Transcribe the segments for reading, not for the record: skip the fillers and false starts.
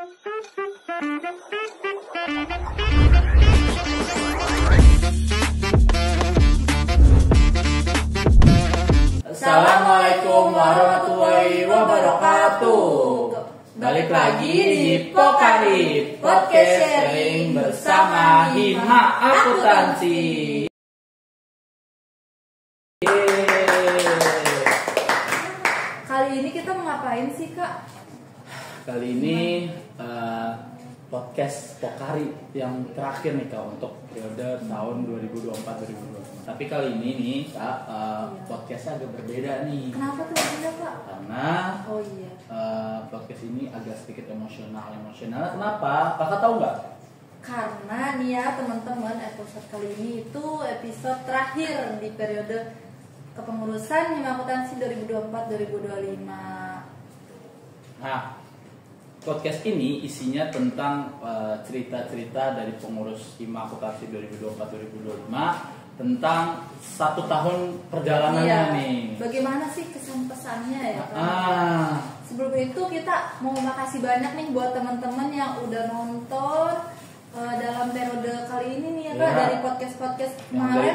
Assalamualaikum warahmatullahi wabarakatuh. Balik lagi di Pokari Podcast Sharing bersama Hima Akuntansi. Kali ini kita mau ngapain sih, Kak? Kali ini podcast Pokari yang terakhir nih, Kak, untuk periode tahun 2024-2025. Tapi kali ini nih, Kak, podcastnya agak berbeda nih. Kenapa tuh berbeda, Kak? Karena podcast ini agak sedikit emosional. Kenapa? Kakak tahu nggak? Karena nih ya teman-teman, episode kali ini itu episode terakhir di periode kepengurusan Hima Akuntansi 2024-2025. Nah, podcast ini isinya tentang cerita-cerita dari pengurus Hima Akuntansi 2024-2025 tentang 1 tahun perjalanannya nih. Bagaimana sih kesan pesannya ya, Kak? Sebelum itu kita mau makasih banyak nih buat teman-teman yang udah nonton dalam periode kali ini nih ya, Kak, dari podcast-podcast kemarin.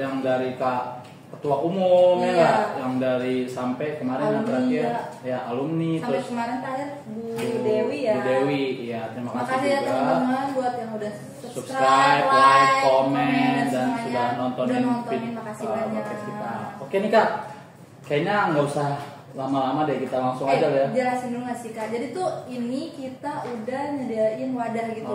Yang dari Kak Ketua Umum ya nggak, yang dari sampai kemarin yang terakhir ya alumni, sampai terus kemarin terakhir Bu Dewi ya. Bu Dewi, ya terima kasih ya juga teman-teman buat yang udah subscribe, like, komen, dan semuanya. sudah nontonin makasih banyak. podcast kita. Oke nih, Kak, kayaknya nggak usah lama-lama deh, kita langsung aja ya. Jelasin dulu nggak sih, Kak? Jadi tuh ini kita udah nyediain wadah gitu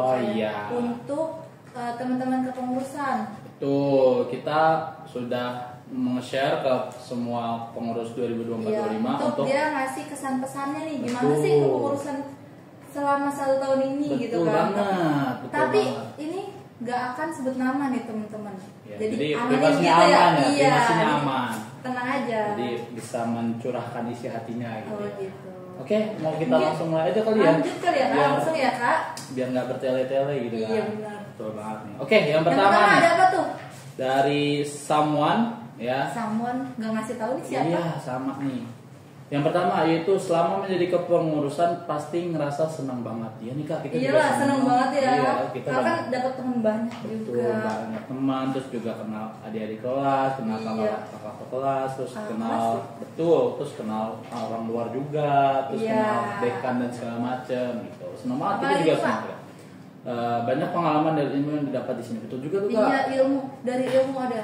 untuk teman-teman kepengurusan. Betul, kita sudah nge-share ke semua pengurus 2024-2025 untuk dia ngasih kesan pesannya nih, gimana sih kepengurusan selama 1 tahun ini. Betul gitu kan. Betul Tapi banget. ini nggak akan sebut nama nih teman-teman. Ya, jadi privasinya gitu aman ya, iya, privasinya aman. Tenang aja. Jadi bisa mencurahkan isi hatinya gitu. Oh gitu. Oke, mau kita langsung mulai aja kali ya. Lanjut kali ya, Kak? Langsung ya, Kak. Biar nggak bertele-tele gitu kan. Iya benar. Betul banget nih. Oke, yang pertama nih, ada apa tuh? dari someone ya. Someone nggak ngasih tahu nih siapa? Iya, sama nih. Yang pertama yaitu selama menjadi kepengurusan pasti ngerasa senang banget. Ya nih, Kak, kita juga senang banget ya. Iya, kita kan dapat teman banyak betul, juga. banyak teman, terus juga kenal adik-adik kelas, kenal kakak kelas, terus kenal terus kenal orang luar juga, terus kenal dekan dan segala macam gitu. Senang banget, kita juga senang. Banyak pengalaman dari ilmu yang didapat di sini. Betul juga tuh, Kak. Iya, dari ilmu ada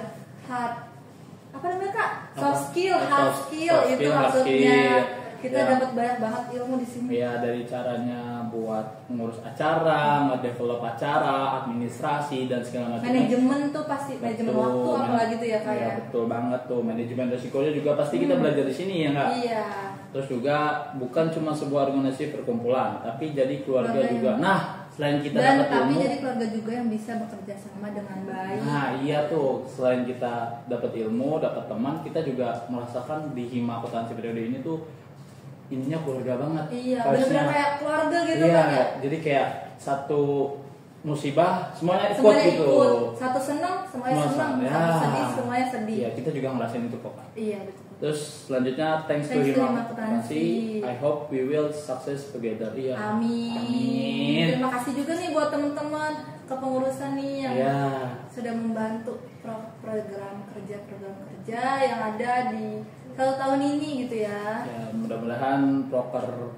apa namanya, Kak? Soft skill, hard skill itu maksudnya. Kita dapat banyak banget ilmu di sini. Iya, dari caranya buat ngurus acara, nge-develop acara, administrasi dan segala macam. Manajemen tuh pasti manajemen waktu apalagi tuh ya, Kak. Iya, betul banget tuh. Manajemen resikonya juga pasti kita belajar di sini ya, Kak. Iya. Terus juga bukan cuma sebuah organisasi perkumpulan, tapi jadi keluarga juga. Nah, selain kita dapat ilmu, tapi jadi keluarga juga yang bisa bekerja sama dengan baik. Nah iya tuh, selain kita dapat ilmu, dapat teman, kita juga merasakan di Hima Akuntansi periode ini tuh ininya keluarga banget. Iya, benar-benar kayak keluarga gitu kan ya. Jadi kayak satu musibah semuanya ikut gitu. Satu senang semuanya senang, satu sedih semuanya sedih. Iya, kita juga ngerasain itu kok, Kak. Iya, betul. Terus selanjutnya thanks to Hima Akuntansi, I hope we will success together. Iya. Amin. Terima kasih juga nih buat teman-teman kepengurusan nih yang sudah membantu program kerja yang ada di 1 tahun ini gitu ya. Ya, mudah-mudahan proker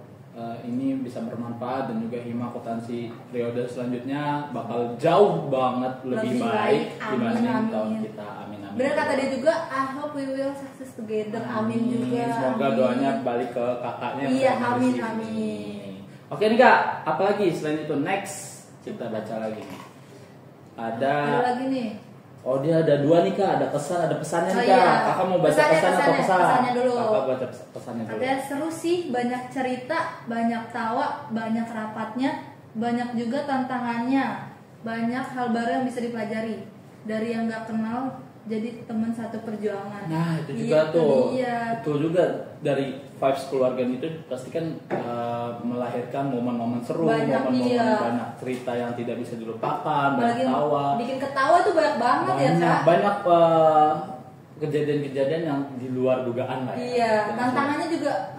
ini bisa bermanfaat dan juga Hima Akuntansi periode selanjutnya bakal jauh banget lebih baik dibanding tahun kita. Amin. Benar kata dia juga, I hope we will success together. Amin juga. Semoga doanya balik ke kakaknya. Iya, amin. Oke nih, Kak, apalagi selain itu, next kita baca lagi nih. Ada lagi nih. Oh, dia ada 2 nih, Kak, ada pesannya nih, Kak. Kakak mau baca pesan atau pesan? Pesannya dulu. Kakak baca pesannya dulu. Ada seru sih, banyak cerita, banyak tawa, banyak rapatnya, banyak juga tantangannya, banyak hal baru yang bisa dipelajari dari yang nggak kenal jadi teman satu perjuangan. Nah itu juga betul juga dari vibes keluarga itu pasti kan melahirkan momen-momen seru, momen-momen banyak cerita yang tidak bisa dilupakan, banyak tawa. Bikin ketawa tuh banyak banget ya, Kak. Banyak kejadian-kejadian yang di luar dugaan lah ya. Iya, tantangannya juga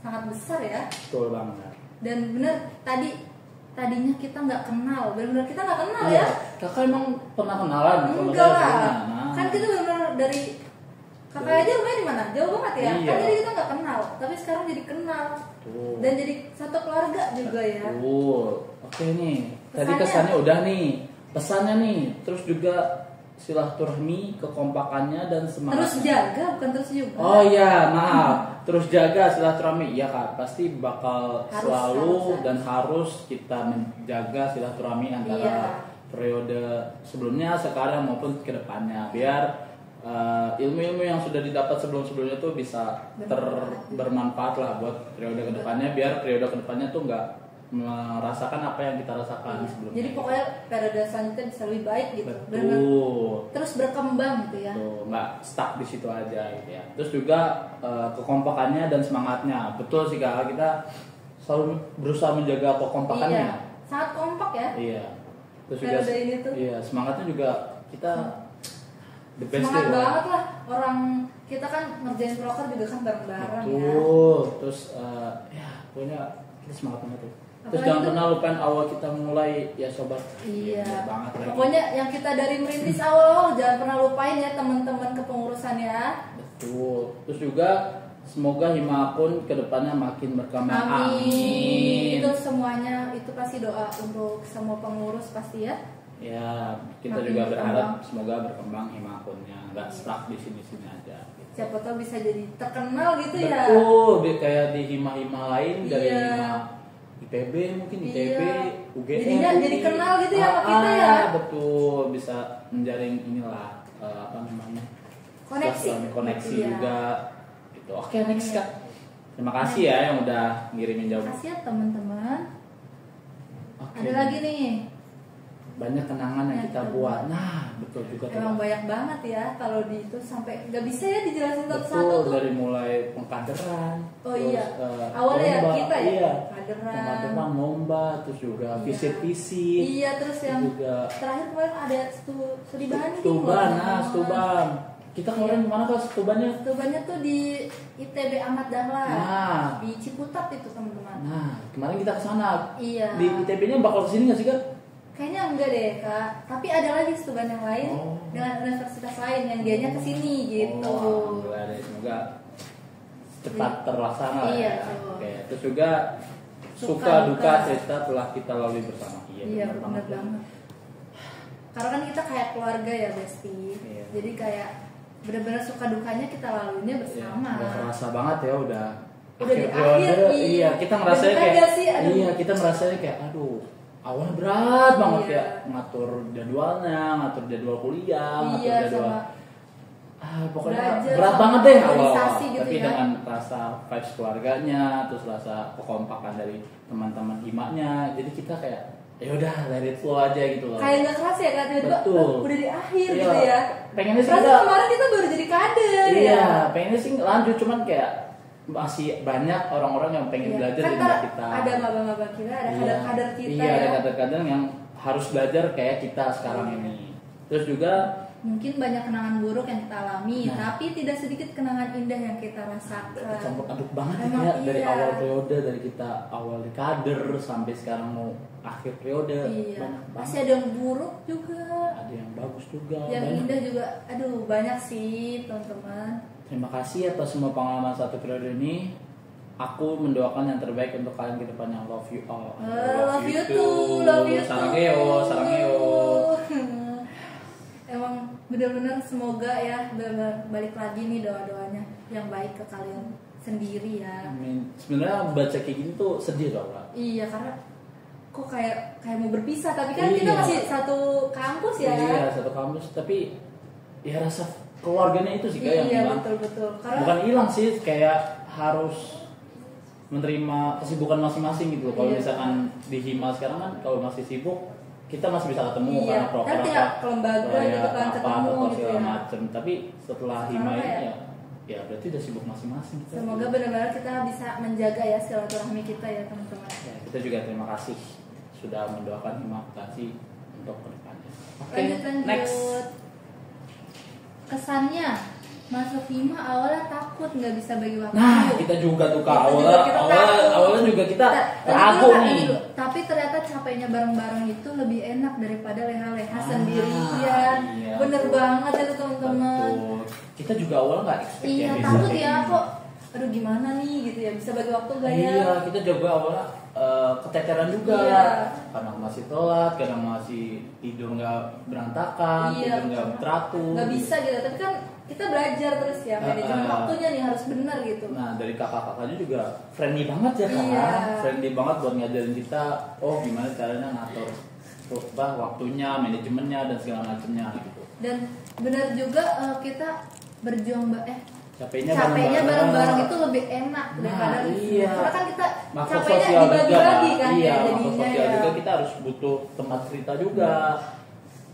sangat besar ya. Betul banget. Dan bener tadinya kita nggak kenal, bener-bener kita nggak kenal iya. ya. Kakak emang pernah kenalan? Enggak lah. Nah. Kan kita bener-bener dari kakak aja rumahnya di mana? Jauh banget ya. Iya. Kan jadi kita nggak kenal, tapi sekarang jadi kenal. Tuh. Dan jadi satu keluarga juga ya. Oke nih. Tadi kesannya udah nih. Pesannya nih, terus juga silaturahmi, kekompakannya dan semangat. Terus jaga, bukan terus juga. Oh iya, maaf. Terus jaga silaturahmi. Iya Kak, pasti bakal selalu dan harus kita menjaga silaturahmi antara periode sebelumnya, sekarang maupun ke depannya, biar ilmu-ilmu yang sudah didapat sebelum-sebelumnya tuh bisa bermanfaat lah buat periode kedepannya, biar periode kedepannya tuh nggak merasakan apa yang kita rasakan sebelumnya. Jadi pokoknya periode selanjutnya bisa lebih baik gitu. Betul. Terus berkembang gitu ya. Tuh, nggak stuck di situ aja gitu ya. Terus juga kekompakannya dan semangatnya. Betul sih Kak, kita selalu berusaha menjaga kekompakannya. Iya, sangat kompak ya. Iya. Terus juga ini tuh. Iya, semangatnya juga kita the best semangat banget lah. Orang kita kan ngerjain proker juga kan bareng-bareng ya. Betul. Terus ya pokoknya kita semangat banget tuh. Terus jangan pernah lupain awal kita mulai ya sobat. Iya. Banget lagi. Pokoknya yang kita dari merintis awal jangan pernah lupain ya teman-teman kepengurusan ya. Betul. Terus juga semoga Hima Akun kedepannya makin berkembang. Amin. Itu semuanya itu pasti doa untuk semua pengurus pasti ya. Ya, kita makin juga berharap semoga berkembang Hima Akunnya, nggak stuck di sini-sini aja. Gitu. Siapa tahu bisa jadi terkenal gitu ya. Betul, kayak di hima-hima lain dari hima IPB mungkin ITB, UGM. Jadinya jadi kenal gitu ya sama kita ya. Betul, bisa menjaring inilah apa namanya? Koneksi juga. Gitu. Oke, next Kak. Terima kasih ya yang udah ngirimin jawaban. Terima kasih ya teman-teman. Ada lagi nih. Banyak kenangan yang kita buat. Nah, betul juga. Emang banyak banget ya kalau di itu sampai nggak bisa ya dijelasin satu-satu tuh. Dari mulai pengkaderan. Oh terus, iya. Awalnya ya kita ya. Iya. Pengkaderan, lomba, terus juga visit-visit. Iya, terus yang juga terakhir kemarin ada studi bahan nih. Stuban. Kita kemarin kemana Kak stubannya? Stubannya tuh di ITB Ahmad Dahlan. Nah, di Ciputat itu teman-teman. Nah, kemarin kita kesana. Iya. Di ITB-nya bakal kesini nggak sih Kak? Kayaknya enggak deh Kak, tapi ada lagi stuban yang lain dengan universitas lain yang dianya kesini gitu. Alhamdulillah deh, semoga cepat terlaksana lah. Iya. Oke, terus juga suka duka cerita telah kita lalui bersama. Iya benar banget. Karena kan kita kayak keluarga ya Besti. Iya. Jadi kayak benar-benar suka dukanya kita laluinya bersama. Udah terasa banget ya udah di akhir. Iya, kita ngerasanya kayak iya, kita ngerasanya kayak aduh awalnya berat banget ya ngatur jadwalnya, ngatur jadwal kuliah, ngatur jadwal pokoknya berat banget deh awal. Gitu tapi ya. dengan rasa vibes keluarganya, terus rasa kekompakan dari teman-teman himanya, jadi kita kayak ya udah let it flow aja gitu loh. Kayak nggak keras ya kan tiba-tiba udah di akhir gitu ya. Pengennya sih kemarin kita baru jadi kader ya. Pengennya sih lanjut cuman kayak masih banyak orang-orang yang pengen belajar di tempat kita. Ada maba-maba kita, ada kader-kader kita. Iya, ada kader-kader yang harus belajar kayak kita sekarang ini. Terus juga mungkin banyak kenangan buruk yang kita alami, tapi tidak sedikit kenangan indah yang kita rasakan. Campur aduk banget ya dari awal periode, dari kita awal di kader sampai sekarang mau akhir periode. Iya. Masih ada yang buruk juga. Ada yang bagus juga. Yang indah juga. Aduh, banyak sih, teman-teman. Terima kasih atas semua pengalaman satu periode ini. Aku mendoakan yang terbaik untuk kalian ke depannya. Love you all. Love you too. Love you too. Sarangeo. Emang benar-benar semoga ya balik lagi nih doa-doanya yang baik ke kalian sendiri ya. Amin. Sebenarnya baca kayak gini tuh sedih loh Kak. Iya, karena kok kayak mau berpisah, tapi kan kita masih satu kampus ya. Iya, satu kampus, tapi ya rasa keluarganya itu sih kayak yang hilang. Betul. Karena bukan hilang sih, kayak harus menerima kesibukan masing-masing gitu. Kalau misalkan di Hima sekarang kan kalau masih sibuk kita masih bisa ketemu karena proker ke lembaga gitu kan ketemu gitu ya. Macem. Tapi setelah Hima ini ya berarti udah sibuk masing-masing. Semoga benar-benar kita bisa menjaga ya silaturahmi kita ya teman-teman. Ya, kita juga terima kasih sudah mendoakan Hima Akuntansi untuk kedepannya. Lanjut. Next. Kesannya masuk hima awalnya takut nggak bisa bagi waktu. Nah kita juga tuh kak, awalnya juga kita ragu nih. Tapi ternyata capeknya bareng-bareng itu lebih enak daripada leha-leha sendirian. Iya, bener banget itu teman-teman. Kita juga awalnya nggak expect iya, takut ya kok aduh gimana nih gitu ya, bisa bagi waktu gak ya. Iya, kita juga awalnya keteteran juga, karena masih telat, kadang masih tidur nggak berantakan, tidur nggak teratur, nggak bisa gitu. Tapi kan kita belajar terus ya, manajemen waktunya nih harus benar gitu. Nah dari kakak-kakaknya juga friendly banget ya kan, friendly banget buat ngajarin kita, oh gimana caranya ngatur waktunya, manajemennya dan segala macamnya gitu. Dan benar juga kita berjuang capeknya bareng-bareng itu lebih enak daripada iya. Karena kan kita makhluk capeknya sosial dibagi-bagi juga, kan iya, ya makhluk jadinya sosial ya. juga kita harus butuh tempat cerita juga.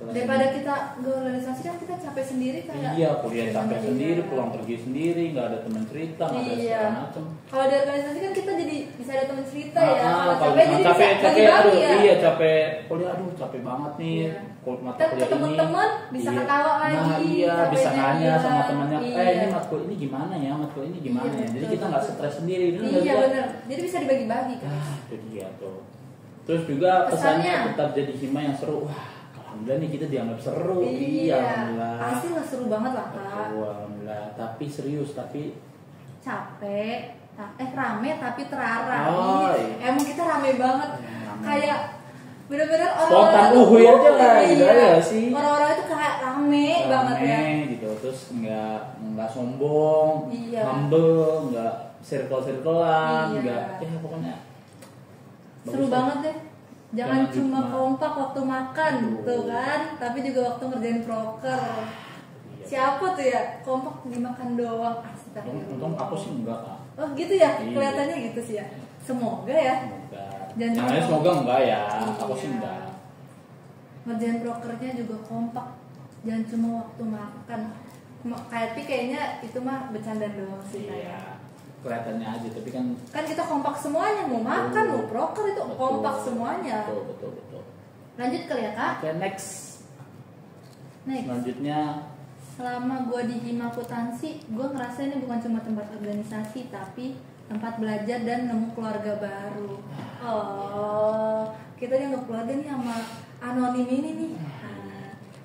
Daripada kita organisasi kan kita capek sendiri kayak. Iya, kuliah capek sendiri, pulang pergi sendiri, nggak ada teman cerita, nggak ada segala macam. Kalau di organisasi kan kita jadi bisa ada teman cerita ya. Kalau capek, bagi-bagi ya. Iya capek kuliah, aduh capek banget nih. Mata kuliah ini. Teman bisa ketawa lagi. Nah iya, bisa nanya sama temannya. Ini matkul ini gimana ya, matkul ini gimana ya. Jadi kita nggak stres sendiri. Iya benar. Jadi bisa dibagi-bagi kan. Itu dia tuh. Terus juga pesannya tetap jadi hima yang seru. Wah. Alhamdulillah nih kita dianggap seru. Iya, alhamdulillah. Pasti lah seru banget lah kak. Alhamdulillah. Tapi serius, tapi capek. Rame tapi terarah. Iya. Emang kita rame banget. Kayak bener-bener spontan aja lah gitu ya sih. Orang-orang itu kayak rame banget ya. Gitu. Terus nggak sombong, humble, nggak circle-circlean, nggak pokoknya seru banget deh. Jangan cuma kompak waktu makan tuh kan, tapi juga waktu ngerjain proker. Siapa tuh ya kompak dimakan doang. Untung aku sih enggak kak. Oh gitu ya, kelihatannya gitu sih ya. Semoga ya. Jangan semoga enggak ya. Aku sih enggak. Ngerjain prokernya juga kompak. Jangan cuma waktu makan. Kayaknya itu mah bercanda doang sih kayak. Kelihatannya aja, tapi kan kita kompak semuanya, mau makan mau proker itu kompak semuanya. Betul. Lanjut kali ya kak. Oke, next. Selanjutnya, selama gue di hima akuntansi, gue ngerasa ini bukan cuma tempat organisasi, tapi tempat belajar dan nemu keluarga baru. Oh, kita dianggap keluarga nih sama anonim ini nih.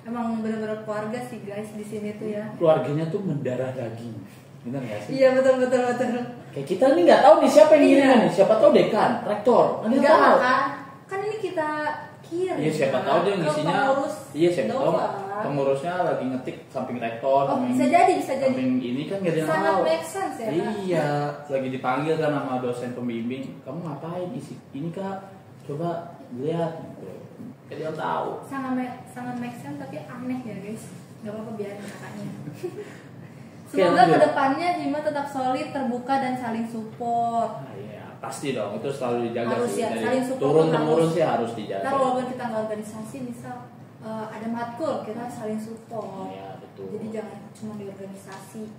Emang benar-benar keluarga sih guys di sini tuh ya. Keluarganya tuh mendarah daging. Benar nggak sih? Iya betul. Kayak kita nih nggak tahu nih siapa yang ngirim nih. Siapa tahu dekan, rektor. Enggak tahu. Kan ini kita kirim. Iya siapa tahu dia ngisinya. Iya siapa tahu pengurusnya lagi ngetik samping rektor. Bisa jadi. Samping ini kan nggak ada yang tahu. Sangat make sense ya. Iya, lagi dipanggil kan sama dosen pembimbing. Kamu ngapain isi ini kak? Coba lihat. Jadi dia tahu. Sangat make sense tapi aneh ya guys. Gak apa-apa biarin kakaknya. Semoga kedepannya hima tetap solid, terbuka dan saling support. Iya, pasti dong. Itu selalu dijaga harus sih. Ya, saling support. Turun-temurun sih harus dijaga. Ntar walaupun kita nggak organisasi, misal ada matkul, kita saling support. Iya, betul. Jadi jangan cuma di organisasi.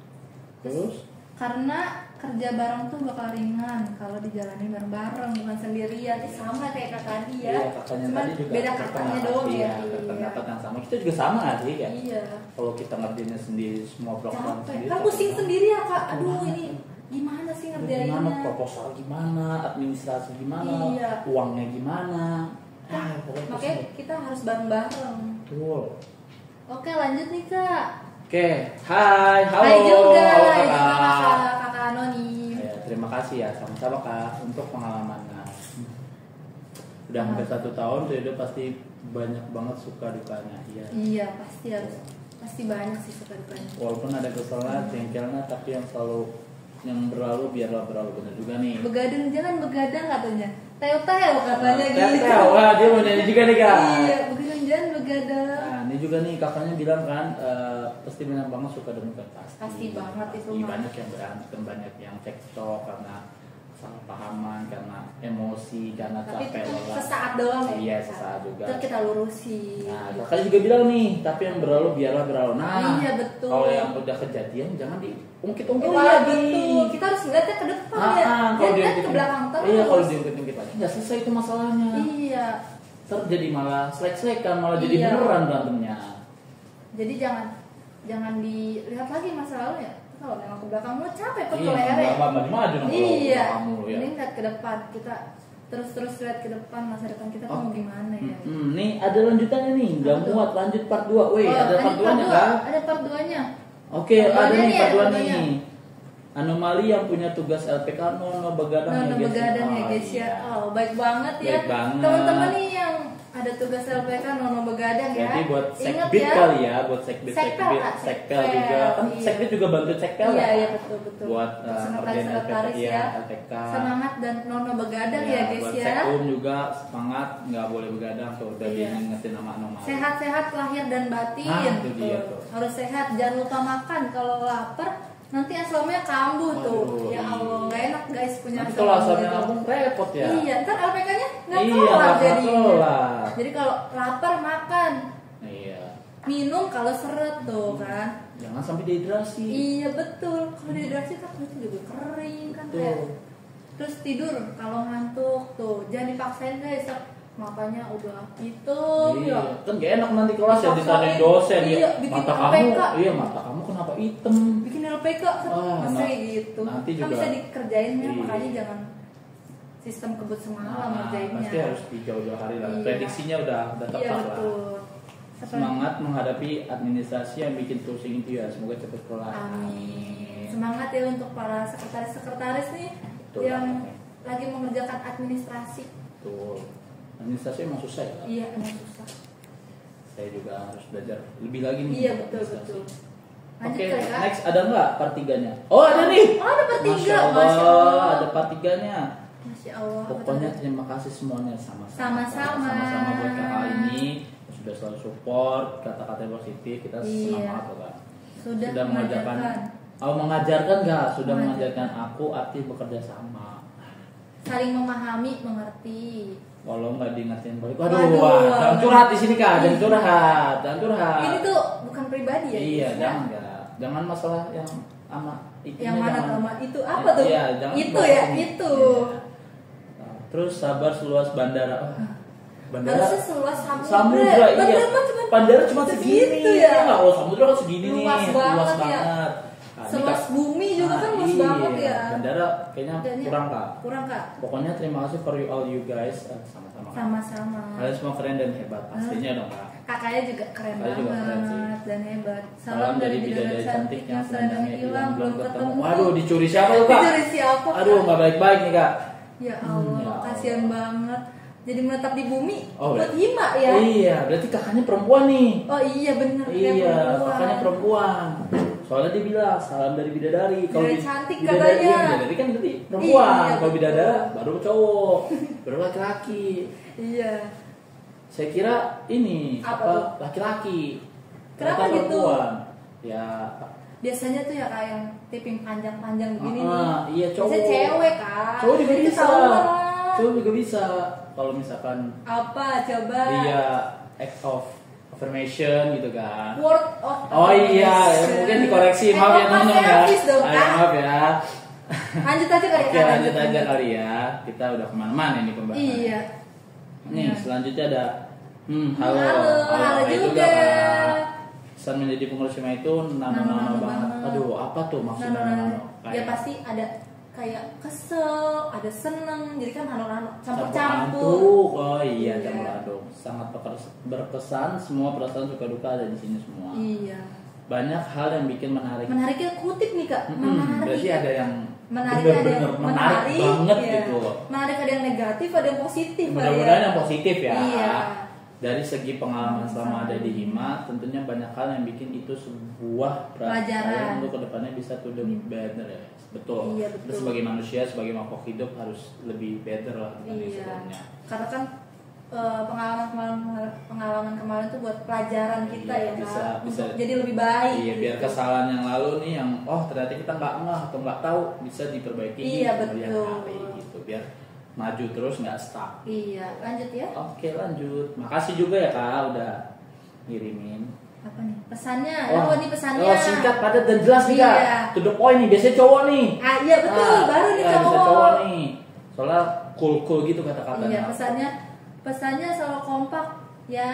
Terus? Karena kerja bareng tuh bakal ringan kalau dijalani bareng-bareng, bukan sendirian. Sama kayak kakak dia. Iya, kakaknya cuman tadi juga beda kakaknya doang ya. Pendapat yang sama. Kita juga sama nggak sih kan? Iya. Kalau kita ngerjainnya sendiri semua program sendiri. Kan pusing sendiri ya kak. Aduh ini gimana sih ngerjainnya? Gimana proposal gimana, administrasi gimana, uangnya gimana. Makanya kita harus bareng-bareng. Betul. Oke lanjut nih kak. Oke, hai, halo. Hai juga, halo kakak anonim. Ya, terima kasih ya, sama-sama kak untuk pengalamannya. Udah hampir 1 tahun, jadi pasti banyak banget suka dukanya. Iya, pasti banyak sih suka dukanya. Walaupun ada kesalahan, jengkelnya, tapi yang berlalu biarlah berlalu, benar juga nih. Begadang jangan begadang katanya. Teo katanya gitu. Wah dia mau nyanyi juga nih kak. Iya, begadang jangan begadang. Nah ini juga nih kakaknya bilang kan pasti banyak banget suka dan duka. Pasti banget itu mah. Banyak yang berantem, banyak yang cekcok karena salah pahaman, karena emosi, karena capek lelah. Sesaat doang ya. Iya sesaat juga. Terus kita lurusin. Nah kakaknya juga bilang nih, tapi yang berlalu biarlah berlalu. Nah iya betul. Kalau yang udah kejadian jangan diungkit-ungkit lagi. Iya betul. Kita harus ngeliatnya ke depan ya. Kalau dia ke belakang terus. Iya kalau diungkit-ungkit lagi nggak selesai itu masalahnya. Iya. Terjadi malah selek-selekan, malah jadi beneran berantemnya. Jadi jangan dilihat lagi masa lalu ya. Kalau nengok ke belakang lu capek kok Iya, lehernya. nggak maju dong kalau Iya. kamu ya. Mending lihat ke depan, kita terus lihat ke depan, masa depan kita mau gimana ya. Nih ada lanjutannya nih, nggak muat, lanjut part 2. Wih, ada part 2-nya kan? Ada part 2-nya. Oke, ada nih part 2 nih. nih. Anomali yang punya tugas LPK Nono Begadang Nono ya guys. Begadang ya guys ya. Oh, baik banget ya. Baik banget. Teman-teman nih yang ada tugas LPK Nono Begadang ya. Jadi buat Ingat sekbid ya. kali ya, buat sekbid Sekpel, Kak. sekpel juga. Kan Iya. sekbid juga bantu sekpel Iya, ya. iya betul. Buat ngerjain LPK Sekretaris ya, ya. LPK. Semangat dan Nono Begadang ya guys buat ya. sekum juga semangat, nggak boleh begadang tuh udah Iya. diingetin sama Anomali. Sehat-sehat lahir dan batin. Nah, itu dia tuh. Harus sehat, jangan lupa makan. Kalau lapar nanti aslamnya kambuh tuh. Waduh, Ya Allah, nggak enak guys punya Nanti asam kalau asalnya gitu. ngabung repot ya. Iya, ntar LPK-nya nggak Iya, kelar nggak jadinya. kelar. Jadi kalau lapar makan, Iya. minum kalau seret tuh kan. Jangan sampai dehidrasi. Iya betul. Kalau dehidrasi kan kulit juga kering kan kayak. Tuh. Terus tidur kalau ngantuk tuh, jangan dipaksain guys. Makanya udah gitu Iya, ya. kan gak enak nanti kelas ya Dipaksain. ditanya dosen Iya, ya. bikin Mata LPK. kamu, iya mata kamu kenapa hitam? Bikin LPK kan masa nah, gitu. nanti Kan juga- bisa dikerjain ya, Iya. makanya jangan sistem kebut semalam ngerjainnya. pasti harus di jauh-jauh hari lah. Iya. Prediksinya udah Iya tepat lah. betul. Semangat menghadapi administrasi yang bikin pusing itu ya. Semoga cepat kelar. Amin. Semangat ya untuk para sekretaris nih Betul yang banget. lagi mengerjakan administrasi. Tuh. Administrasi emang susah ya. Iya, emang susah. Saya juga harus belajar lebih lagi nih. Iya untuk betul administrasi. betul. Lanjut Oke, kali Kak. next ada nggak part 3-nya? Oh, ada nih. Oh, ada part 3. Masya Allah, ada part 3-nya. Masya Allah. Pokoknya betul. terima kasih semuanya Sama-sama. Sama-sama buat kakak ini sudah selalu support, kata-kata yang positif, kita Iya. senang banget loh, Kak. Sudah mengajarkan. mengajarkan. Oh, mengajarkan nggak? Sudah Mengajarkan. mengajarkan aku arti bekerja sama. Saling memahami, mengerti. Kalau nggak diingetin balik, Waduh, waduh, jangan curhat di sini Kak, jangan curhat, jangan curhat. Ini tuh bukan pribadi ya. Iya, guys, ya? jangan Kak. Jangan masalah yang sama itu. Yang mana sama itu apa tuh? Iya, jangan Itu bahas ya, ini. itu. Iya. Nah, terus sabar seluas bandara. Bandara Harusnya seluas samudra, iya. Bandara mah cuma Bandara cuma segini segitu ya. Enggak, oh samudra kan segini Luas nih, banget luas ya. banget. Nah, ini Seluas Kak- bumi juga kan luas iya, banget ya. Bandara kayaknya Kayaknya kurang Kak. Kurang Kak. Pokoknya terima kasih for you all you guys. Sama-sama. Kak. Sama-sama. Kalian semua keren dan hebat pastinya dong Kak. Kakaknya juga keren Kakaknya juga keren sih. banget dan hebat. Salam dari bidadari cantik yang selendangnya hilang belum ketemu. Waduh, dicuri siapa tuh Kak? Dicuri siapa? Kak? Aduh, nggak baik-baik nih Kak. Ya Allah, Ya Allah. kasihan banget. Jadi menetap di bumi Oh, buat berarti- hima ya. Iya, berarti kakaknya perempuan nih. Oh iya bener kayak Iya, perempuan. kakaknya perempuan. Soalnya dia bilang salam dari bidadari. Bidadari cantik bidadari, katanya. iya, bidadari kan berarti perempuan. Iya, Kalau betul. bidadara baru cowok, baru laki-laki. Iya. Saya kira ini Apa apa tuh? laki-laki. Kenapa Ternyata gitu? perempuan. Ya, Biasanya tuh ya kayak yang tipping panjang-panjang begini iya cowok. Biasanya cewek kan. Cowok juga Itu bisa. tahu lah. Cowok juga bisa. Kalau misalkan Apa coba? dia act of affirmation gitu kan. Word of Oh iya, ya, mungkin dikoreksi, maaf ya teman-teman ya. Dong, Ayo, Kak. maaf ya. Lanjut aja kali Oke Kak, lanjut aja kali ya. Kita udah kemana-mana nih pembahasan. Iya. Nih Iya. selanjutnya ada halo. Halo Hai juga. Kak. Pesan menjadi pengurus hima itu nano-nano Nano-nano banget. banget. Aduh, apa tuh maksudnya nano-nano? Ya pasti ada kayak kesel, ada seneng, jadi kan nano-nano Campur campur-campur. aduk. Oh iya, Iya. campur aduk. Sangat berkesan, semua perasaan suka duka ada di sini semua. Iya. Banyak hal yang bikin menarik. Menariknya kutip nih Kak, Berarti menarik. ada yang Menarik ada bener-bener yang menarik banget ya. gitu loh. Menarik ada yang negatif, ada yang positif. kali Mudah-mudahan ya. yang positif ya. Iya. Dari segi pengalaman selama ada di Hima, tentunya banyak hal yang bikin itu sebuah Pelajaran. untuk kedepannya bisa to the better ya. Betul. Iya, Kita betul. sebagai manusia, sebagai makhluk hidup harus lebih better lah dibanding Iya. sebelumnya. Karena kan pengalaman kemarin tuh buat pelajaran kita Iya, ya bisa, Kak. bisa. Untuk jadi lebih baik. Iya, biar gitu. kesalahan yang lalu nih yang ternyata kita nggak ngeh atau nggak tahu bisa diperbaiki di Iya, kemudian betul. hari gitu. Biar maju terus nggak stuck. Iya, lanjut ya. Oke lanjut. Makasih juga ya Kak udah ngirimin. Apa nih? Pesannya. Oh, ini pesannya. Oh, singkat, padat dan jelas nih Kak. Iya. To the point nih, biasanya cowok nih. Ah, iya betul, baru nih ya, cowok. bisa cowok nih. Soalnya cool gitu kata-katanya. Iya, pesannya selalu kompak ya.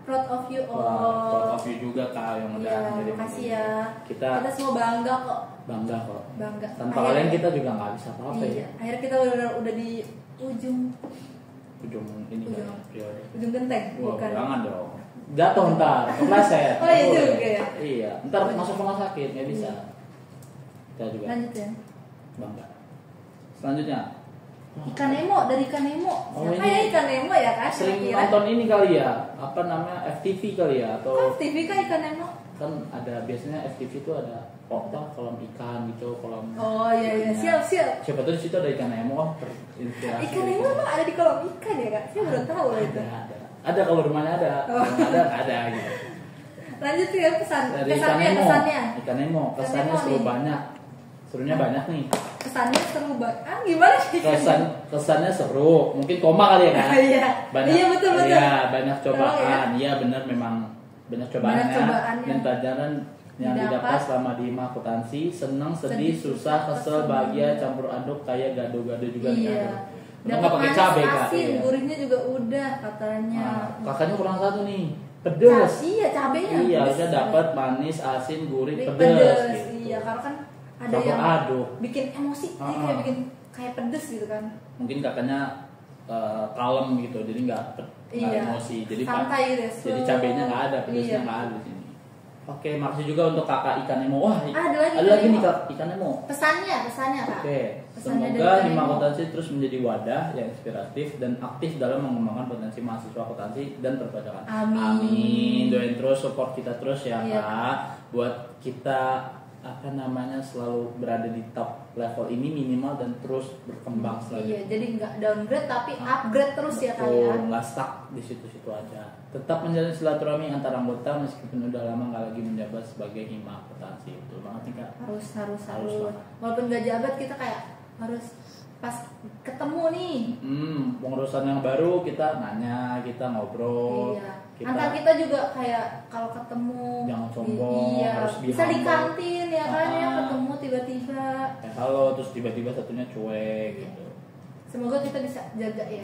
proud of you. Proud of you juga Kak yang udah. Terima kasih ya. Kita semua bangga kok. Bangga. Tanpa Akhirnya, kalian kita juga nggak bisa apa-apa ya. Akhirnya kita udah di ujung ini periode. Ujung genteng. Bukan. Jangan dong. Jatuh ntar, kepleset. Oh iya juga ya. Iya, ntar masuk rumah sakit nggak bisa. Kita juga. Lanjut ya. Bangga. Selanjutnya. Ikan Nemo, dari Ikan Nemo. Siapa ya Ikan Nemo ya kan? Sering nonton ini kali ya, apa namanya FTV kali ya atau FTV kan Ikan Nemo? Kan ada biasanya FTV itu ada kolam ikan gitu, kolam. Oh iya siap. Siapa tuh di situ ada Ikan Nemo terinspirasi. Ikan Nemo emang ada di kolam ikan ya kak? Saya baru tahu itu. Ada kalau rumahnya ada. Ada gitu. Lanjut ya kesannya. Ikan Nemo kesannya seru banyak. Serunya banyak nih. Kesannya seru banget. Gimana sih? Kesannya seru. Mungkin koma kali ya kan? Iya. Iya betul. Iya, banyak cobaan. Iya benar memang banyak cobaannya. Dan pelajaran yang didapat selama di akuntansi, senang, sedih, susah, kesel, bahagia, campur aduk, kayak gado-gado juga nih. Iya. Nggak pakai cabai Kak. Asin, gurihnya juga udah katanya. Kakaknya kurang satu nih. Pedes. Iya, cabenya. Iya, harusnya dapat manis, asin, gurih, pedes. Gitu. Iya, karena kan ada campur yang aduk. Bikin emosi, kayak bikin kayak pedes gitu kan. Mungkin kakaknya kalem gitu, jadi nggak emosi. Jadi santai gitu. Jadi cabenya nggak ada, pedesnya nggak ada di sini. Oke, makasih juga untuk kakak Ikan Nemo. Wah, ada lagi nih kak Ikan Nemo. Pesannya kak. Oke, semoga Hima Akuntansi terus menjadi wadah yang inspiratif dan aktif dalam mengembangkan potensi mahasiswa akuntansi dan perpajakan. Amin. Doain terus, support kita terus ya kak, buat kita selalu berada di top level ini minimal dan terus berkembang selanjutnya. Iya, jadi nggak downgrade tapi upgrade terus ya kalian. Nggak stuck di situ-situ aja. Tetap menjalin silaturahmi antar anggota meskipun udah lama nggak lagi menjabat sebagai Hima Akuntansi. Betul banget nih kak. Harus. Walaupun nggak jabat kita kayak harus pas ketemu nih. Pengurusan yang baru kita nanya, kita ngobrol. Iya. Antar kita juga kayak kalau ketemu jangan sombong, harus bisa di kantin ya kan ya, ketemu tiba-tiba halo terus tiba-tiba satunya cuek gitu. Semoga kita bisa jaga ya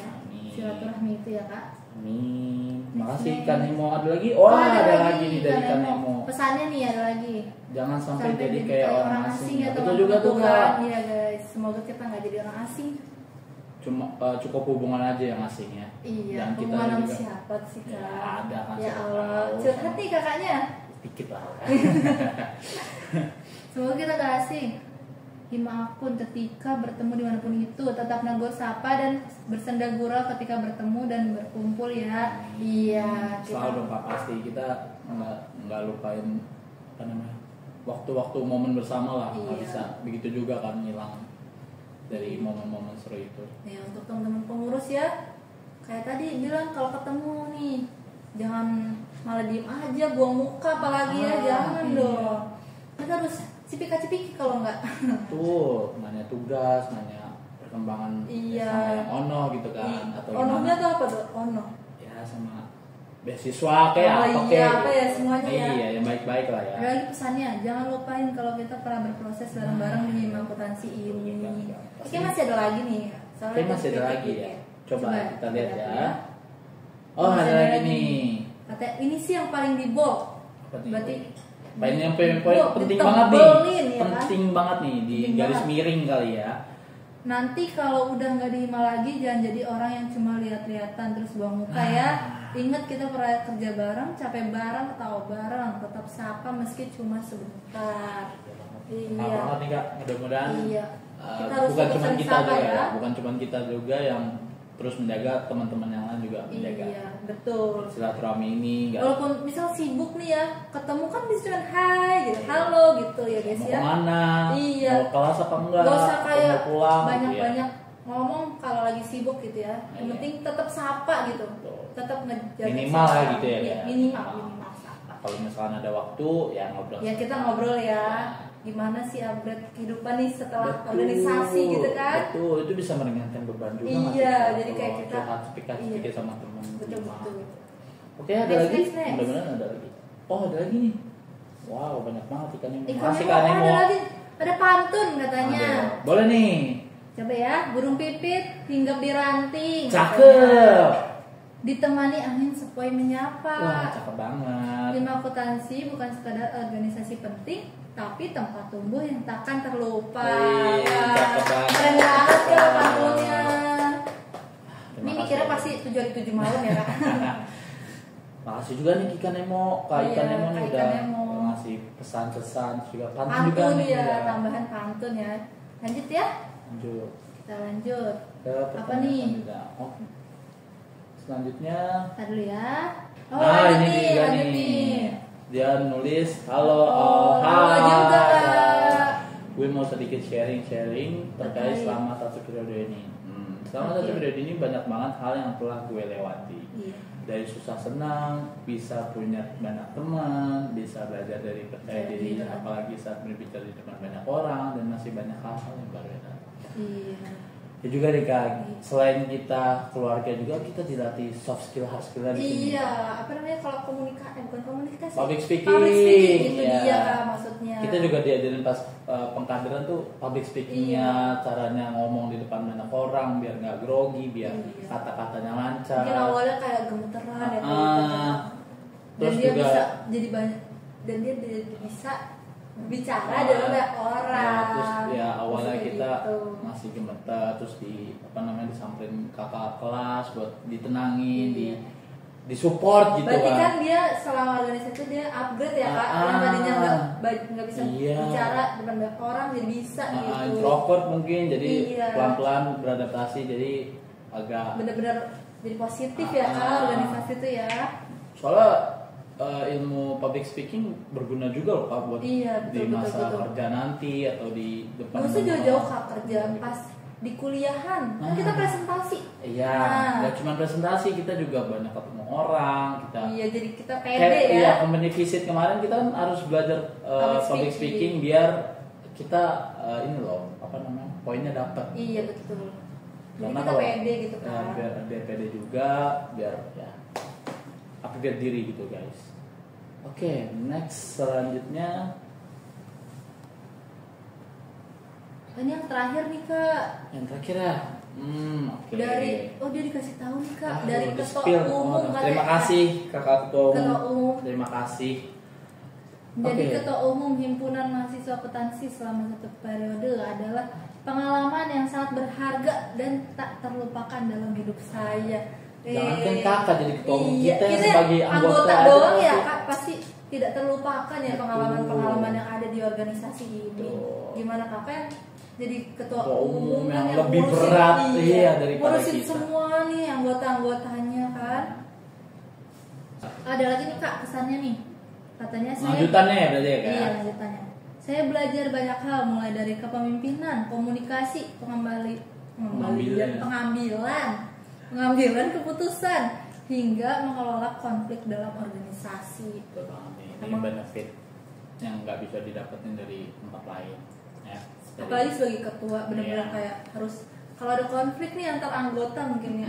silaturahmi itu ya kak. Amin. Makasih Ikan Nemo. Ada lagi? Ada lagi nih dari Ikan Nemo. Pesannya nih ada lagi. Jangan sampai jadi kayak orang asing ya. Betul juga tuh kak. Iya guys, semoga kita nggak jadi orang asing. Cukup hubungan aja yang asing ya. Iya. Dan kita hubungan sama juga, siapa sih kak? Ya, ada kan. Ya Allah. Curhat nih kakaknya. Dikit lah. Semoga kita gak asing. Hima Akun ketika bertemu dimanapun itu tetap negur sapa dan bersenda gurau ketika bertemu dan berkumpul ya. Iya. Selalu dong Pak, pasti kita nggak lupain waktu-waktu momen bersama lah. Nggak bisa begitu juga kan hilang dari momen-momen seru itu. Ya untuk teman-teman pengurus ya, kayak tadi bilang kalau ketemu nih jangan malah diem aja buang muka apalagi ya, jangan dong. Kita harus cipika-cipiki kalau enggak. Tuh, nanya tugas, nanya perkembangan sama yang ono gitu kan. Atau ono-nya tuh apa tuh? Ono. Ya sama beasiswa kayak apa ya semuanya ya. Iya, yang baik-baik lah ya. Ada lagi pesannya, jangan lupain kalau kita pernah berproses bareng-bareng di Hima Akuntansi ini. Oke, masih ada lagi nih. Oke, masih ada lagi ya. Coba kita lihat ya. Oh, ada lagi nih. Kata ini sih yang paling di bold. Berarti yang penting banget nih. Penting banget nih di garis miring kali ya. Nanti kalau udah nggak di Hima lagi, jangan jadi orang yang cuma lihat-lihatan terus buang muka ya. Ingat kita pernah kerja bareng, capek bareng, ketawa bareng, tetap sapa meski cuma sebentar. Iya. Banget nih kak, mudah-mudahan. Iya. Bukan cuma kita juga ya, bukan cuma kita juga yang terus menjaga, teman-teman yang lain juga menjaga. Iya, betul. Silaturahmi ini. Walaupun misal sibuk nih ya, ketemu kan bisa cuma hai gitu, halo gitu ya guys ya. Mau kemana? Iya. Mau kelas apa enggak? Gak usah kayak pulang, banyak-banyak ngomong kalau lagi sibuk gitu ya. Yang penting tetap sapa gitu. Tetap ngejaga minimal ya gitu ya. Minimal sapa. Kalau misalnya ada waktu ya ngobrol. Ya kita ngobrol ya. Gimana sih upgrade kehidupan nih setelah organisasi gitu kan? Betul, itu bisa meringankan beban juga. Iya, jadi kayak kita speak sama teman. Betul. Oke, ada lagi. Mudah-mudahan ada lagi. Oh, ada lagi nih. Wow, banyak banget ikannya. Makasih Kak Nemo. Ada lagi. Ada pantun katanya. Boleh nih. Coba ya, burung pipit hinggap di ranting. Cakep. ditemani angin sepoi menyapa. Wah, cakep banget. Hima akuntansi bukan sekadar organisasi penting, tapi tempat tumbuh yang takkan terlupa. Wih, cakep banget. Keren banget ya panggungnya. Ini mikirnya pasti 7 hari 7 malam ya Kak. Makasih juga nih Kika Nemo, Kak Ika Nemo nih udah ngasih pesan-pesan juga pantun juga nih. Ya, tambahan pantun ya. Lanjut ya. Lanjut. Kita lanjut. Apa nih? Oh. Selanjutnya. Tadi dulu ya. Oh, nah ini nih, dia nih. Dia nulis halo, halo juga Kak. Gue mau sedikit sharing terkait selama satu periode ini. Selama satu periode ini banyak banget hal yang telah gue lewati. Iya. Dari susah senang, bisa punya banyak teman, bisa belajar dari percaya diri, apalagi saat berbicara di depan banyak orang, dan masih banyak hal-hal yang baru ya. Iya. Ya juga nih Kak, selain kita keluarga juga kita dilatih soft skill, hard skill di sini. Iya, apa namanya kalau bukan komunikasi. Public speaking itu dia Kak maksudnya. Kita juga diajarin pas pengkaderan tuh public speakingnya, caranya ngomong di depan banyak orang biar nggak grogi, biar kata-katanya lancar. Mungkin awalnya kayak gemeteran ya. Dan dia juga bisa jadi banyak, dan dia bisa bicara dengan banyak orang. Terus ya awalnya kita masih gemeter, terus disamperin kakak kelas buat ditenangin, di support gitu. Berarti kan dia selama organisasi itu dia upgrade ya Kak. Yang tadinya nggak bisa bicara depan banyak orang jadi bisa gitu. Introvert mungkin jadi pelan-pelan beradaptasi jadi agak benar-benar jadi positif ya Kak organisasi itu ya. Soalnya ilmu public speaking berguna juga loh Kak buat di masa kerja nanti atau di depan. Nggak usah jauh-jauh Kak kerja pas di kuliahan kan kita presentasi. Iya, nggak cuma presentasi, kita juga banyak ketemu orang. Iya, jadi kita pede ya. Iya, company visit kemarin kita kan harus belajar public speaking biar kita poinnya dapat. Iya betul. Karena kita pede gitu kan. Biar pede juga, biar ya upgrade diri gitu guys. Oke, next selanjutnya. Ini yang terakhir nih Kak. Yang terakhir ya. Dari dia dikasih tahu nih Kak dari ketua umum. Terima kasih Kakak ketua umum. Terima kasih. Jadi ketua umum himpunan mahasiswa akuntansi selama satu periode adalah pengalaman yang sangat berharga dan tak terlupakan dalam hidup saya. Jangan kan Kakak jadi ketua umum kita sebagai anggota doang ya Kak, pasti tidak terlupakan ya pengalaman-pengalaman yang ada di organisasi ini. Gimana Kakak yang jadi ketua umum yang lebih berat daripada ngurusin kita semua nih anggota-anggotanya kan. Ada lagi nih Kak pesannya nih, katanya lanjutannya ya berarti ya Kak? Iya lanjutannya. Saya belajar banyak hal mulai dari kepemimpinan, komunikasi, pengambilan keputusan hingga mengelola konflik dalam organisasi. Betul banget. Ini benefit yang nggak bisa didapetin dari tempat lain ya. Apalagi sebagai ketua benar-benar kayak harus kalau ada konflik nih antar anggota mungkin ya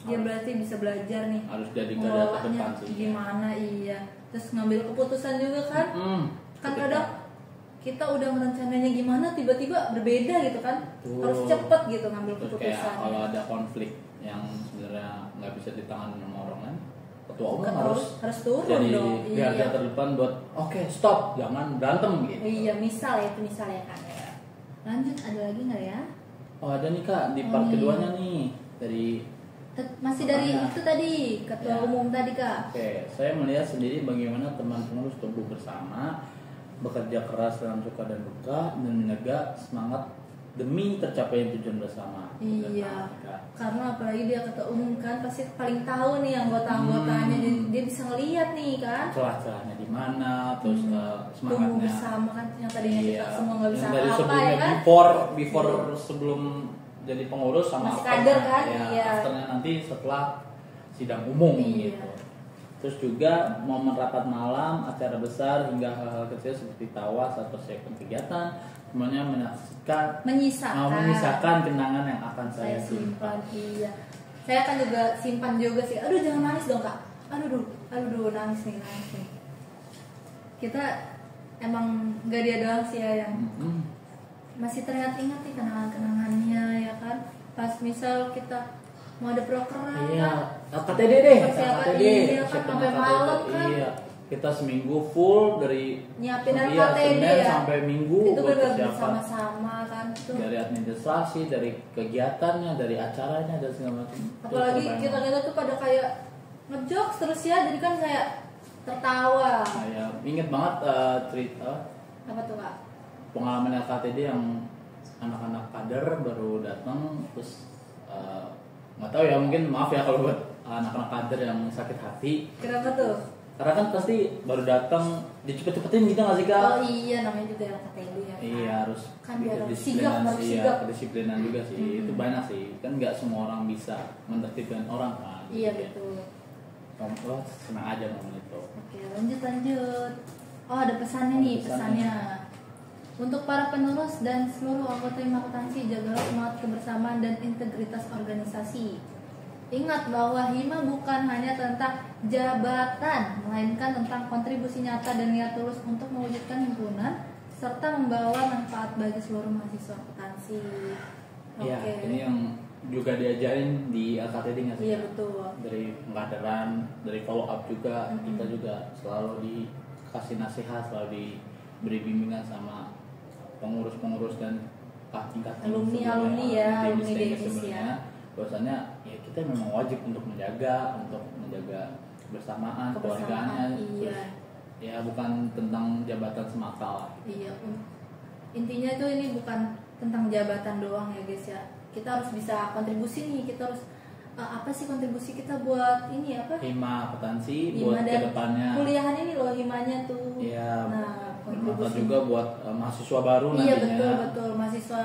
dia berarti bisa belajar nih harus jadi garda terdepan sih gimana terus ngambil keputusan juga kan kan kadang kita udah merencananya gimana tiba-tiba berbeda gitu kan. Harus cepet gitu ngambil keputusan. Kayak kalau ada konflik yang sebenarnya nggak bisa ditangani sama orang kan, ketua umum harus turun jadi dong. garda terdepan buat stop jangan berantem gitu. Iya misal ya kan. Lanjut ada lagi nggak ya? Oh ada nih Kak di part keduanya nih dari masih dari itu tadi ketua umum tadi Kak. Oke, saya melihat sendiri bagaimana teman pengurus tumbuh bersama, bekerja keras dalam suka dan duka dan menjaga semangat demi tercapai tujuan bersama. Iya. Karena apalagi dia ketua umum kan pasti paling tahu nih anggota-anggotanya, jadi dia bisa ngeliat nih kan celah-celahnya di mana, terus semangatnya. Tumbuh bersama kan yang tadinya kita semua nggak bisa apa ya kan. Before sebelum jadi pengurus sama masih kader kan. Afternya nanti setelah sidang umum gitu. Terus juga momen rapat malam, acara besar hingga hal-hal kecil seperti tawa saat persiapan kegiatan, semuanya menyisakan kenangan yang akan saya simpan. Iya. Saya akan juga simpan juga sih. Aduh jangan nangis dong Kak. Aduh nangis nih. Kita emang gak dia doang sih ya yang masih teringat-ingat nih kenangan-kenangannya ya kan. Pas misal kita mau ada prokeran iya kan? KTD deh persiapan KTD iya kan sampai malam kan iya kita seminggu full dari nyiapin iya, KTD Senin ya sampai Minggu itu buat benar persiapan bersama-sama kan tuh. Dari administrasi, dari kegiatannya, dari acaranya dan segala macam. Apalagi kita tuh pada kayak ngejokes terus ya, jadi kan kayak tertawa. Saya inget banget cerita Apa tuh kak? pengalaman LKTD yang anak-anak kader baru datang terus nggak tahu ya, mungkin maaf ya kalau buat anak-anak kader yang sakit hati. Kenapa tuh? Karena kan pasti baru datang dicepet-cepetin gitu nggak sih kak? Oh iya, namanya juga LKTD ya kan? Iya harus kan biar kedisiplinan, harus iya sigap. kedisiplinan juga sih. Itu banyak sih, kan nggak semua orang bisa menertibkan orang kan. Iya Gitu ya. betul. Wah, senang aja ngomong itu. Oke lanjut. Oh ada pesannya nih, pesannya. Untuk para penerus dan seluruh anggota Hima Akuntansi, jagalah semangat kebersamaan dan integritas organisasi. Ingat bahwa Hima bukan hanya tentang jabatan, melainkan tentang kontribusi nyata dan niat tulus untuk mewujudkan himpunan serta membawa manfaat bagi seluruh mahasiswa akuntansi. Iya, Oke. ini yang juga diajarin di LKTD nggak sih? Iya betul. Dari pengkaderan, dari follow up juga, kita juga selalu dikasih nasihat, selalu diberi bimbingan sama pengurus-pengurus dan tingkat Alumni ya, alumni Dennis Dennis sebelumnya. Bahwasannya ya kita memang wajib untuk menjaga kebersamaan, keluarganya. Iya. Ya bukan tentang jabatan semata lah. Iya. Intinya tuh ini bukan tentang jabatan doang ya guys ya. Kita harus bisa kontribusi nih, kita harus apa sih kontribusi kita buat ini apa? Hima Akuntansi Hima buat dan kedepannya. Kuliahan ini loh himanya tuh. Iya. Nah, Bermanfaat kontribusi juga buat mahasiswa baru iya nantinya. betul mahasiswa,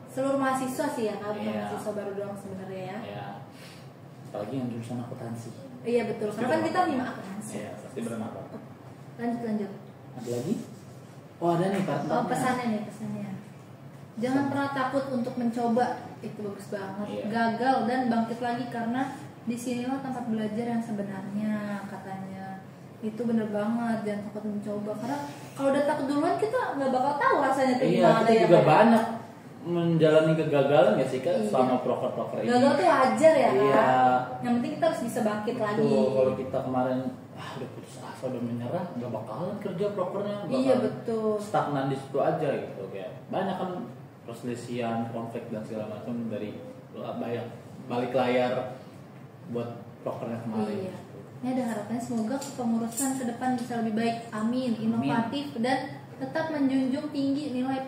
seluruh mahasiswa sih ya kan, bukan Iya. mahasiswa baru doang sebenarnya ya. Ya. Apalagi yang jurusan akuntansi. Iya betul, Pasti karena kan kita bermanfaat. Hima Akuntansi. Iya, pasti bermanfaat. Lanjut. Ada lagi? Oh, ada nih part Oh pesannya. Jangan pernah takut untuk mencoba, itu bagus banget. Iya. Gagal dan bangkit lagi karena disinilah tempat belajar yang sebenarnya katanya. Itu bener banget, jangan takut mencoba karena kalau udah takut duluan kita nggak bakal tahu rasanya tuh Iya, gimana kita ya. juga kan? banyak menjalani kegagalan ya sih kan Iya. selama proker-proker ini. Gagal tuh wajar ya Iya. kan. Yang penting kita harus bisa bangkit lagi. Tuh, kalau kita kemarin udah putus asa, udah menyerah, nggak bakalan kerja prokernya, Iya betul. stagnan di situ aja gitu kayak banyak kan perselisihan, konflik dan segala macam dari balik layar buat prokernya kemarin. Iya. Ini ada harapannya semoga kepengurusan ke depan bisa lebih baik. Amin. Inovatif dan tetap menjunjung tinggi nilai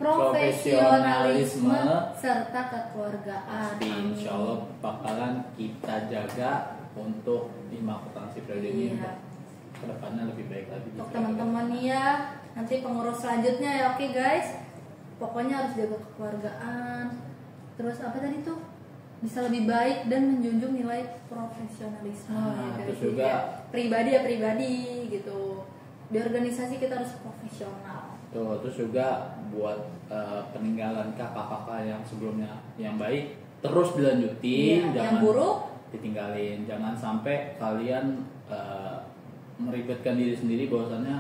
profesionalisme serta kekeluargaan. Pasti insya Allah bakalan kita jaga untuk Hima Akuntansi periode ini Iya. ke depannya lebih baik lagi. Untuk teman-teman nih ya, nanti pengurus selanjutnya ya, oke guys. Pokoknya harus jaga kekeluargaan. Terus apa tadi tuh? Bisa lebih baik dan menjunjung nilai profesionalisme ya guys. terus Jadi juga kayak pribadi gitu. Di organisasi kita harus profesional. tuh, terus juga buat peninggalan kakak-kakak yang sebelumnya yang baik terus dilanjutin, Iya, jangan yang buruk ditinggalin. Jangan sampai kalian meribetkan diri sendiri bahwasannya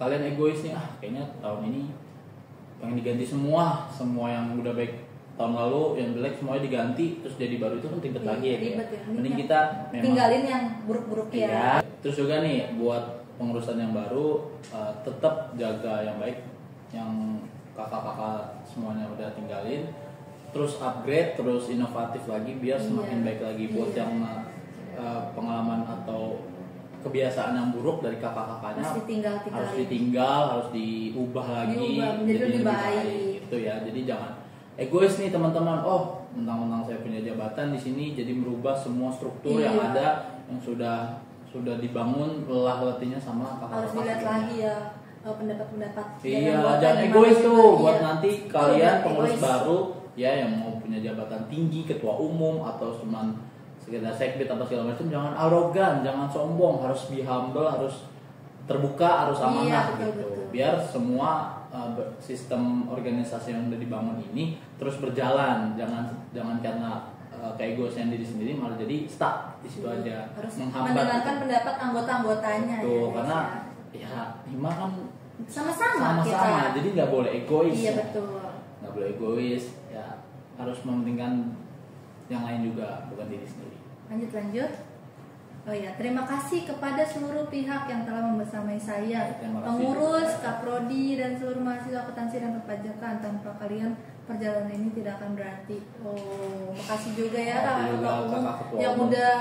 kalian egois nih, kayaknya tahun ini pengen diganti semua yang udah baik tahun lalu yang jelek semuanya diganti terus jadi baru, itu kan ribet lagi ya. ribet ya. Mending kita memang tinggalin yang buruk-buruk ya. iya. Terus juga nih buat pengurusan yang baru tetap jaga yang baik, yang kakak-kakak semuanya udah tinggalin, terus upgrade, terus inovatif lagi biar semakin baik lagi. Buat yang pengalaman atau kebiasaan yang buruk dari kakak-kakaknya harus ditinggal, harus diubah lagi menjadi lebih baik. Gitu ya. Jadi jangan egois nih teman-teman. Oh, mentang-mentang saya punya jabatan di sini jadi merubah semua struktur yang ada yang sudah dibangun lelah-letihnya sama kakak-kakak. Harus dilihat lagi ya pendapat-pendapat. Iya, jangan egois tuh buat iya. nanti kalian pengurus egois. baru ya yang mau punya jabatan tinggi, ketua umum atau cuman sekedar sekbid atau segala macam, jangan arogan, jangan sombong, harus be humble, harus terbuka, harus amanah gitu. Betul. Biar semua sistem organisasi yang udah dibangun ini terus berjalan, jangan karena keegoisan diri sendiri malah jadi stuck di situ aja, harus menghambat mendengarkan pendapat anggota-anggotanya tuh ya, karena ya Hima kan sama-sama sama-sama, jadi nggak boleh egois. Iya betul. Nggak boleh egois, ya harus mementingkan yang lain juga, bukan diri sendiri. Lanjut. Oh ya, terima kasih kepada seluruh pihak yang telah membersamai saya, pengurus, Kaprodi, dan seluruh mahasiswa akuntansi dan perpajakan. Tanpa kalian perjalanan ini tidak akan berarti. Oh, makasih juga ya kakak umum yang udah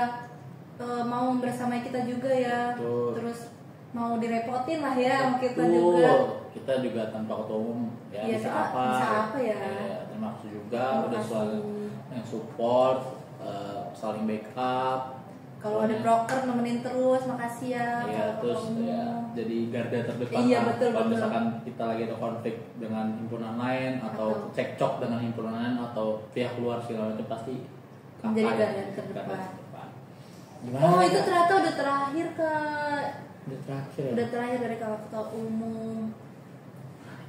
mau membersamai kita juga ya. Betul. Terus mau direpotin lah ya sama kita juga. Kita juga tanpa ketua umum ya, bisa apa ya. Terima kasih juga udah selalu yang support, saling backup. Kalau ada broker nemenin terus, makasih ya. Iya, terus ya, jadi garda terdepan. Iya, betul. Kalau misalkan kita lagi ada konflik dengan himpunan lain atau cekcok dengan himpunan lain atau pihak luar segala macam, pasti menjadi garda terdepan. Gimana, oh, itu ternyata udah terakhir Kak. Udah terakhir dari kakak ketua umum.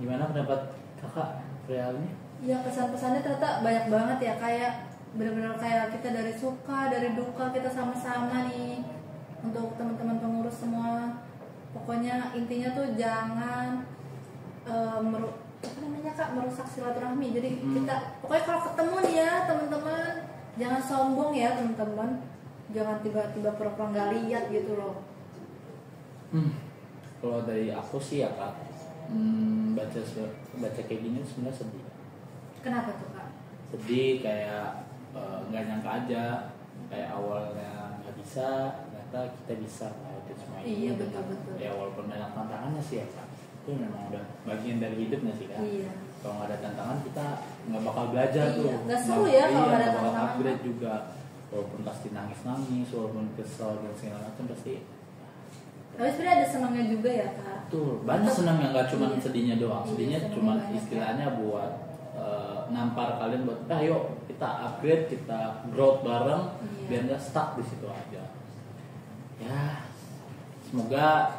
Gimana pendapat kakak realnya? Iya, pesan-pesannya ternyata banyak banget ya, kayak benar-benar kayak kita dari suka, dari duka kita sama-sama nih. Untuk teman-teman pengurus semua, pokoknya intinya tuh jangan merusak silaturahmi. Jadi kita pokoknya kalau ketemu nih ya teman-teman, jangan sombong ya teman-teman, jangan tiba-tiba pura-pura nggak lihat gitu loh. Kalau dari aku sih ya Kak, baca kayak gini sebenarnya sedih. Kenapa tuh Kak? Sedih, kayak nggak nyangka aja, kayak awalnya nggak bisa, ternyata kita bisa itu semua ini. Iya, betul. Ya walaupun banyak tantangannya sih ya Kak, itu memang udah bagian dari hidupnya sih Kak. Iya. Kalau nggak ada tantangan kita nggak bakal belajar tuh. Nggak seru ya kalau nggak ada tantangan. tantangan. Upgrade juga, walaupun pasti nangis, walaupun kesel dan segala macam pasti. Tapi sebenarnya ada senangnya juga ya Kak. Tuh banyak senang yang nggak cuma sedihnya doang. Sedihnya cuma banyak, istilahnya buat nampar kalian buat ayo kita upgrade, kita growth bareng, biar nggak stuck di situ aja. Ya semoga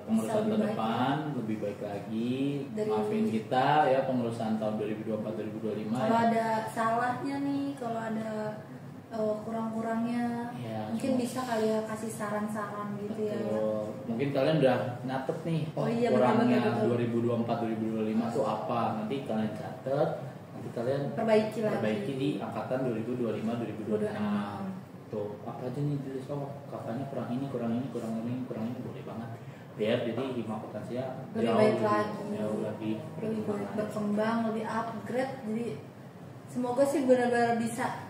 pengurusan tahun depan lebih baik lagi. Maafin kita ya pengurusan tahun 2024-2025. Kalau ada salahnya nih, kalau ada kurang-kurangnya ya, mungkin bisa kali ya kasih saran-saran gitu. Betul. Ya mungkin kalian udah nyatet nih kurangnya 2024-2025 tuh apa, nanti kalian catet, nanti kalian perbaiki di angkatan 2025-2026 tuh apa aja nih tulis, kakaknya kurang ini boleh banget biar jadi hima akuntansinya lebih baik lagi, lebih berkembang, lebih upgrade. Jadi semoga sih benar-benar bisa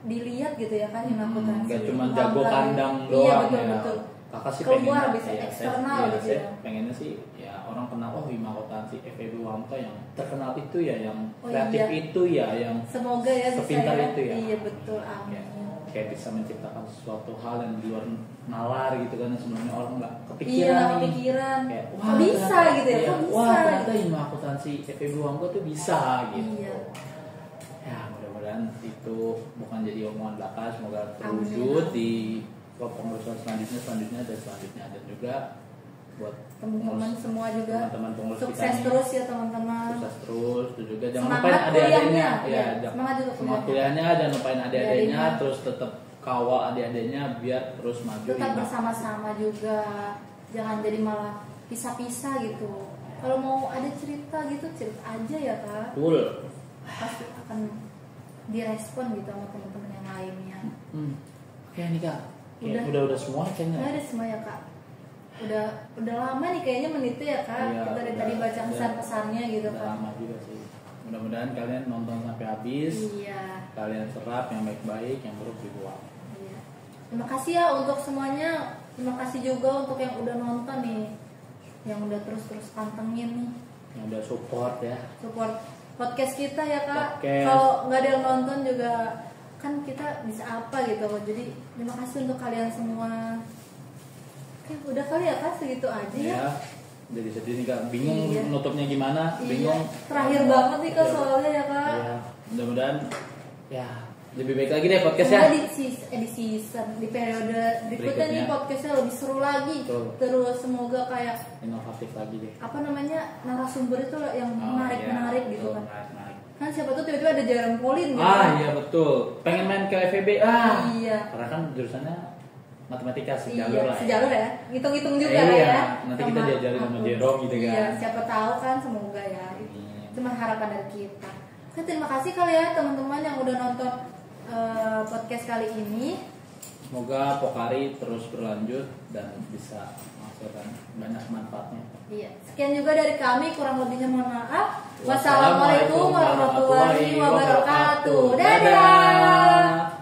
dilihat gitu ya kan hima akuntansi. Gak cuma jago kandang doang. Iya betul. Kakak sih keluar pengen bisa eksternal gitu ya. Pengennya sih ya orang kenal hima akuntansi FEB Wamka yang terkenal itu ya, yang kreatif itu ya, yang semoga ya sepintar bisa itu ya. Iya betul, amin. Kayak bisa menciptakan sesuatu hal yang di luar nalar gitu kan, sebelumnya orang nggak kepikiran. Iya, nggak kepikiran. Kayak wah bisa gitu ya, kok bisa. Wah ternyata hima akuntansi FEB Wamka tuh bisa gitu. Iya. Ya mudah-mudahan itu bukan jadi omongan belaka, semoga terwujud di pengurusan selanjutnya dan juga buat teman-teman semua juga teman-teman pengurus sukses kita terus ya teman-teman. Sukses terus juga jangan semangat lupain adik-adiknya ya, semangat juga kuliahnya, jangan lupain adik-adiknya, terus tetap kawal adik-adiknya biar terus maju. Tetap bersama-sama juga, jangan jadi malah pisah-pisah gitu. Kalau mau ada cerita gitu cerita aja ya Kak. Cool. Pasti akan direspon gitu sama teman-teman yang lainnya. Oke nih Kak. Udah semua kayaknya. Udah semua ya Kak. Udah lama nih kayaknya menitnya ya Kak. Iya, kita dari tadi baca pesan-pesannya gitu udah kan. Lama juga sih. Mudah-mudahan kalian nonton sampai habis. Iya. Kalian serap yang baik-baik, yang buruk dibuang. Iya. Terima kasih ya untuk semuanya. Terima kasih juga untuk yang udah nonton nih, yang udah terus pantengin nih, yang udah support ya. Support podcast kita ya Kak. Podcast. Kalau nggak ada yang nonton juga kan kita bisa apa gitu. Jadi terima kasih untuk kalian semua. Oke, udah kali ya Kak, segitu aja ya. Jadi sedih nih Kak, bingung nutupnya gimana, bingung. Terakhir banget nih Kak soalnya ya Kak. Iya, mudah-mudahan ya lebih baik lagi deh podcastnya. Di season, di periode berikutnya nih podcastnya lebih seru lagi. Betul. Terus semoga kayak inovatif lagi deh. Apa namanya, narasumber itu yang menarik gitu kan. Menarik. Kan siapa tuh tiba-tiba ada Jaran Polin gitu. Iya betul. Pengen main ke FEB. Iya. Karena kan jurusannya matematika sejalur lah. Sejalur ya. Hitung-hitung juga lah ya. Nanti kita diajarin sama Jero gitu kan. Iya, siapa tahu kan, semoga ya. Cuma harapan dari kita. Oke, terima kasih kali ya teman-teman yang udah nonton podcast kali ini. Semoga Pokari terus berlanjut dan bisa menghasilkan banyak manfaatnya. Iya. Sekian juga dari kami, kurang lebihnya mohon maaf. Wassalamualaikum warahmatullahi wabarakatuh. Dadah.